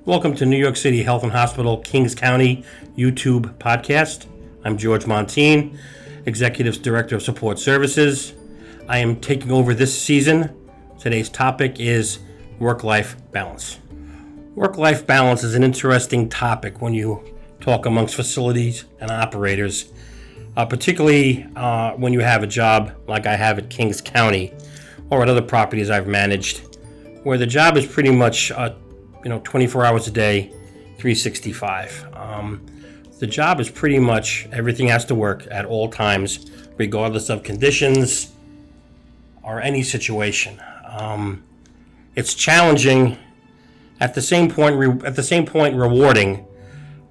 Welcome to New York City Health and Hospital Kings County YouTube podcast. I'm George Montine, Executive Director of Support Services. I am taking over this season. Today's topic is work-life balance. Work-life balance is an interesting topic when you talk amongst facilities and operators, particularly when you have a job like I have at Kings County or at other properties I've managed, where the job is pretty much 24 hours a day, 365. The job is pretty much everything has to work at all times, regardless of conditions or any situation. It's challenging, at the same point rewarding,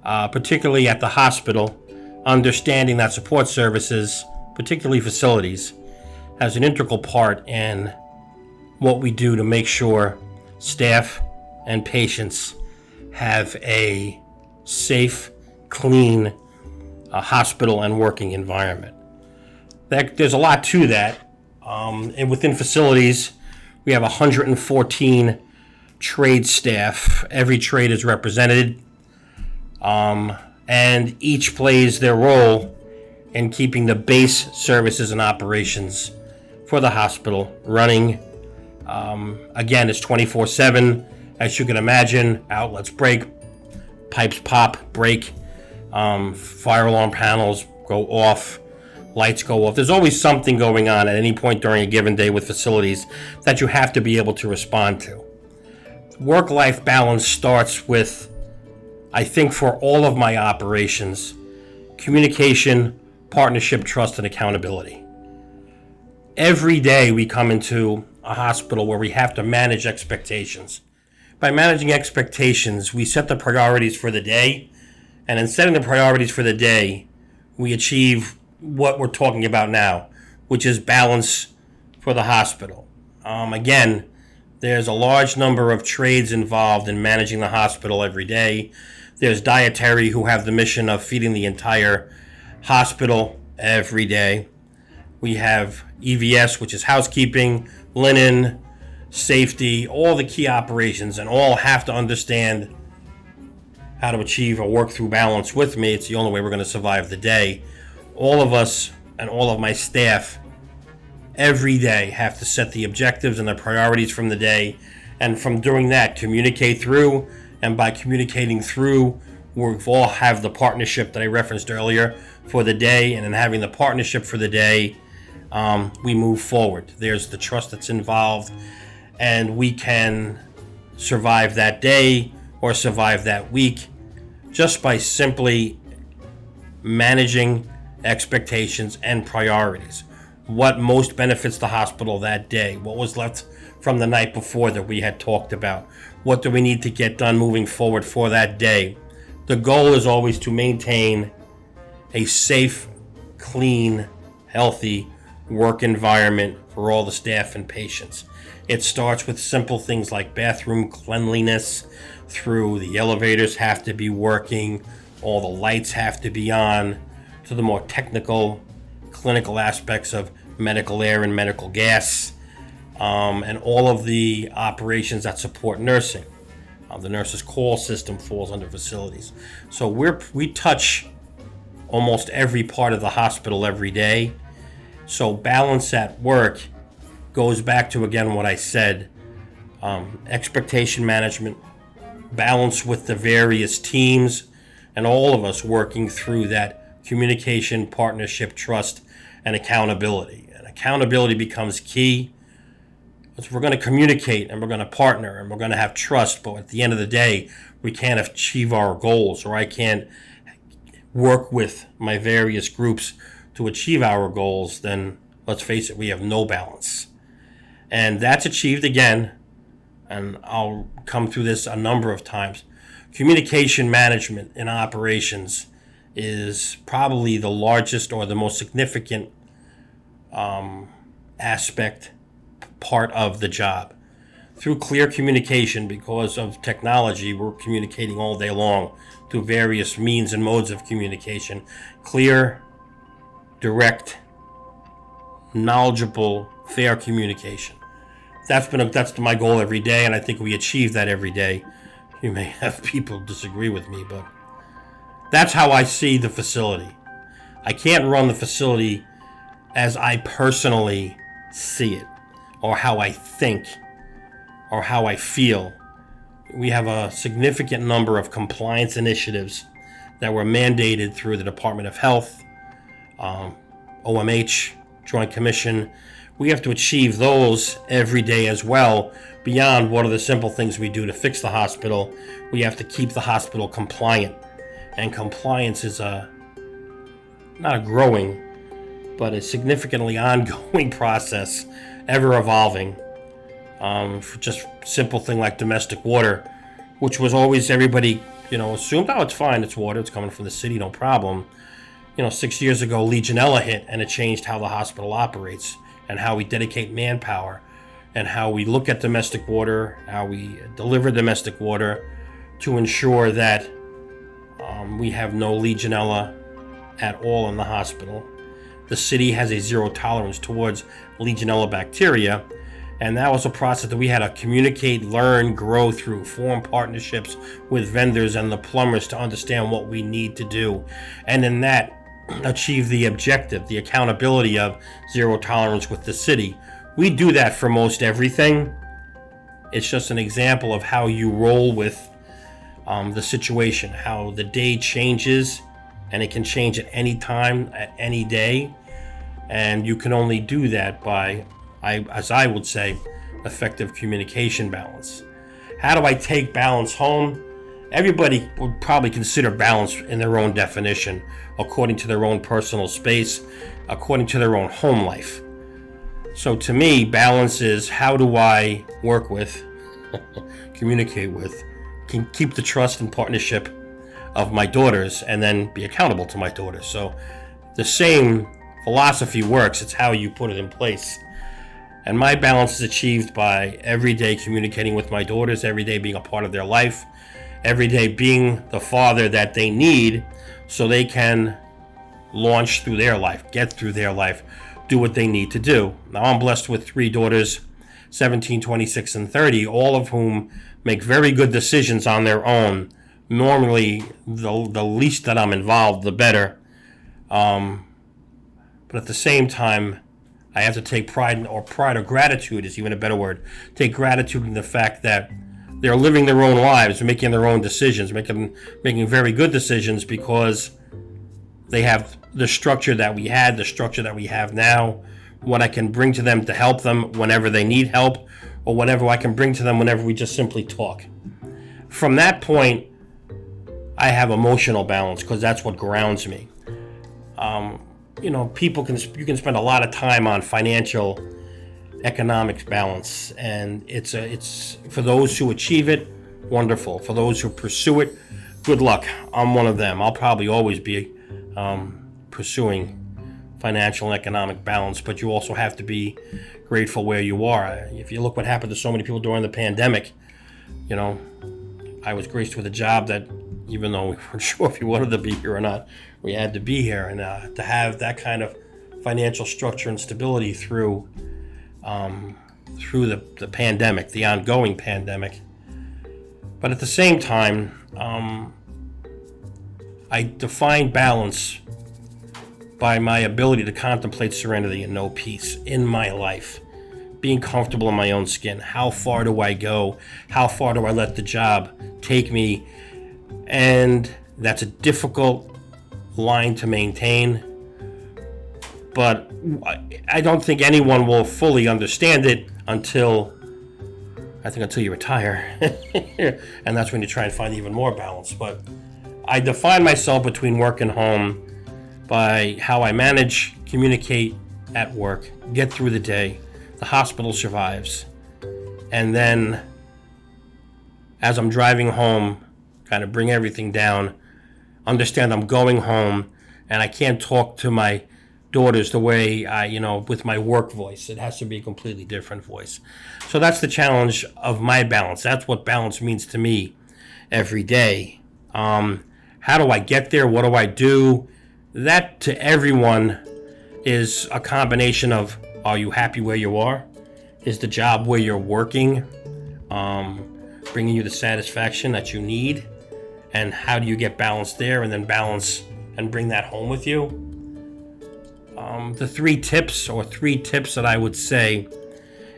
particularly at the hospital, understanding that support services, particularly facilities, has an integral part in what we do to make sure staff and patients have a safe, clean hospital and working environment. There's a lot to that. And within facilities, we have 114 trade staff. Every trade is represented, and each plays their role in keeping the base services and operations for the hospital running. Again, it's 24/7. As you can imagine, outlets break, pipes pop, break, fire alarm panels go off, lights go off. There's always something going on at any point during a given day with facilities that you have to be able to respond to. Work-life balance starts with, I think for all of my operations, communication, partnership, trust, and accountability. Every day we come into a hospital where we have to manage expectations. By managing expectations, we set the priorities for the day, and in setting the priorities for the day, we achieve what we're talking about now, which is balance for the hospital. Again, there's a large number of trades involved in managing the hospital every day. There's dietary who have the mission of feeding the entire hospital every day. We have EVS, which is housekeeping, linen, safety, all the key operations, and all have to understand how to achieve or work through balance with me. It's the only way we're going to survive the day. All of us and all of my staff every day have to set the objectives and the priorities from the day, and from doing that, communicate through, and by communicating through, we've all have the partnership that I referenced earlier for the day, and in having the partnership for the day, we move forward. There's the trust that's involved, and we can survive that day or survive that week just by simply managing expectations and priorities. What most benefits the hospital that day? What was left from the night before that we had talked about? What do we need to get done moving forward for that day? The goal is always to maintain a safe, clean, healthy work environment for all the staff and patients. It starts with simple things like bathroom cleanliness, through the elevators have to be working, all the lights have to be on, to the more technical, clinical aspects of medical air and medical gas, and all of the operations that support nursing. The nurse's call system falls under facilities. So we touch almost every part of the hospital every day. So balance at work goes back to, again, what I said, expectation management, balance with the various teams, and all of us working through that communication, partnership, trust, and accountability. And accountability becomes key. Because we're going to communicate, and we're going to partner, and we're going to have trust, but at the end of the day, we can't achieve our goals, or I can't work with my various groups to achieve our goals, then let's face it, we have no balance. And that's achieved, again, and I'll come through this a number of times. Communication management in operations is probably the largest or the most significant part of the job. Through clear communication, because of technology, we're communicating all day long through various means and modes of communication. Clear, direct, knowledgeable, fair communication. That's my goal every day, and I think we achieve that every day. you may have people disagree with me, but that's how I see the facility. I can't run the facility as I personally see it, or how I think, or how I feel. We have a significant number of compliance initiatives that were mandated through the Department of Health, OMH, Joint Commission. We have to achieve those every day as well. Beyond what are the simple things we do to fix the hospital, we have to keep the hospital compliant. And compliance is not a growing, but a significantly ongoing process, ever evolving. For just simple thing like domestic water, which was always everybody, assumed, oh, it's fine, it's water, it's coming from the city, no problem. 6 years ago, Legionella hit, and it changed how the hospital operates and how we dedicate manpower and how we look at domestic water, how we deliver domestic water to ensure that we have no Legionella at all in the hospital. The city has a zero tolerance towards Legionella bacteria, and that was a process that we had to communicate, learn, grow through, form partnerships with vendors and the plumbers to understand what we need to do, and in that achieve the objective, the accountability of zero tolerance with the city. We do that for most everything. It's just an example of how you roll with the situation, how the day changes, and it can change at any time, at any day, and you can only do that by, as I would say, effective communication balance. How do I take balance home? Everybody would probably consider balance in their own definition, according to their own personal space, according to their own home life. So to me, balance is how do I work with, communicate with, can keep the trust and partnership of my daughters, and then be accountable to my daughters. So the same philosophy works, it's how you put it in place. And my balance is achieved by every day communicating with my daughters, every day being a part of their life, every day being the father that they need so they can launch through their life, get through their life, do what they need to do. Now I'm blessed with 3 daughters, 17, 26, and 30, all of whom make very good decisions on their own. Normally, the least that I'm involved, the better. But at the same time, I have to take pride or gratitude is even a better word. Take gratitude in the fact that they're living their own lives, making their own decisions, making very good decisions because they have the structure that we had, the structure that we have now, what I can bring to them to help them whenever they need help, or whatever I can bring to them whenever we just simply talk. From that point, I have emotional balance because that's what grounds me. You can spend a lot of time on financial, economic balance, and it's for those who achieve it, wonderful. For those who pursue it, good luck. I'm one of them. I'll probably always be pursuing financial and economic balance, but you also have to be grateful where you are. If you look what happened to so many people during the pandemic, I was graced with a job that, even though we weren't sure if we wanted to be here or not, we had to be here, and to have that kind of financial structure and stability through the pandemic, the ongoing pandemic. But at the same time, I define balance by my ability to contemplate serenity and know peace in my life. Being comfortable in my own skin. How far do I go? How far do I let the job take me? And that's a difficult line to maintain. But I don't think anyone will fully understand it until you retire. And that's when you try and find even more balance. But I define myself between work and home by how I manage, communicate at work, get through the day. The hospital survives. And then as I'm driving home, kind of bring everything down, understand I'm going home, and I can't talk to my daughters the way with my work voice. It has to be a completely different voice. So that's the challenge of my balance. That's what balance means to me every day. How do I get there? What do I do? That to everyone is a combination of, are you happy where you are? Is the job where you're working bringing you the satisfaction that you need, and how do you get balance there and then balance and bring that home with you. The three tips that I would say: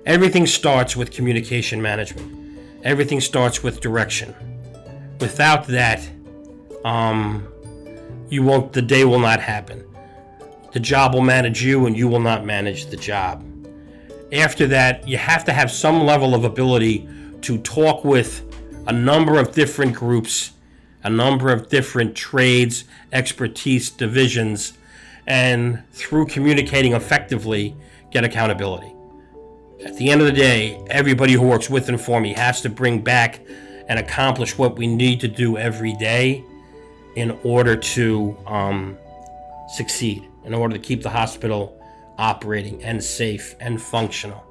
everything starts with communication management. Everything starts with direction. Without that, the day will not happen. The job will manage you and you will not manage the job. After that, you have to have some level of ability to talk with a number of different groups, a number of different trades, expertise, divisions, and through communicating effectively, get accountability. At the end of the day, everybody who works with and for me has to bring back and accomplish what we need to do every day in order to succeed, in order to keep the hospital operating and safe and functional.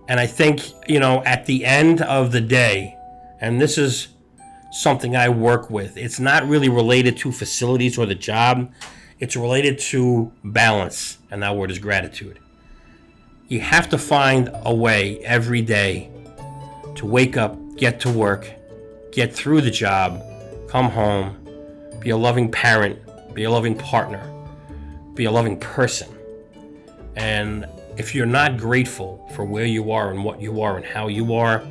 And I think, at the end of the day, and this is something I work with, it's not really related to facilities or the job. It's related to balance, and that word is gratitude. You have to find a way every day to wake up, get to work, get through the job, come home, be a loving parent, be a loving partner, be a loving person. And if you're not grateful for where you are and what you are and how you are,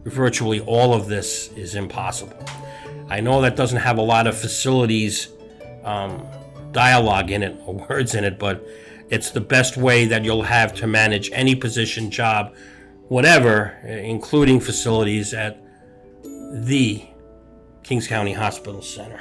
virtually all of this is impossible. I know that doesn't have a lot of facilities dialogue in it or words in it, but it's the best way that you'll have to manage any position, job, whatever, including facilities at the Kings County Hospital Center.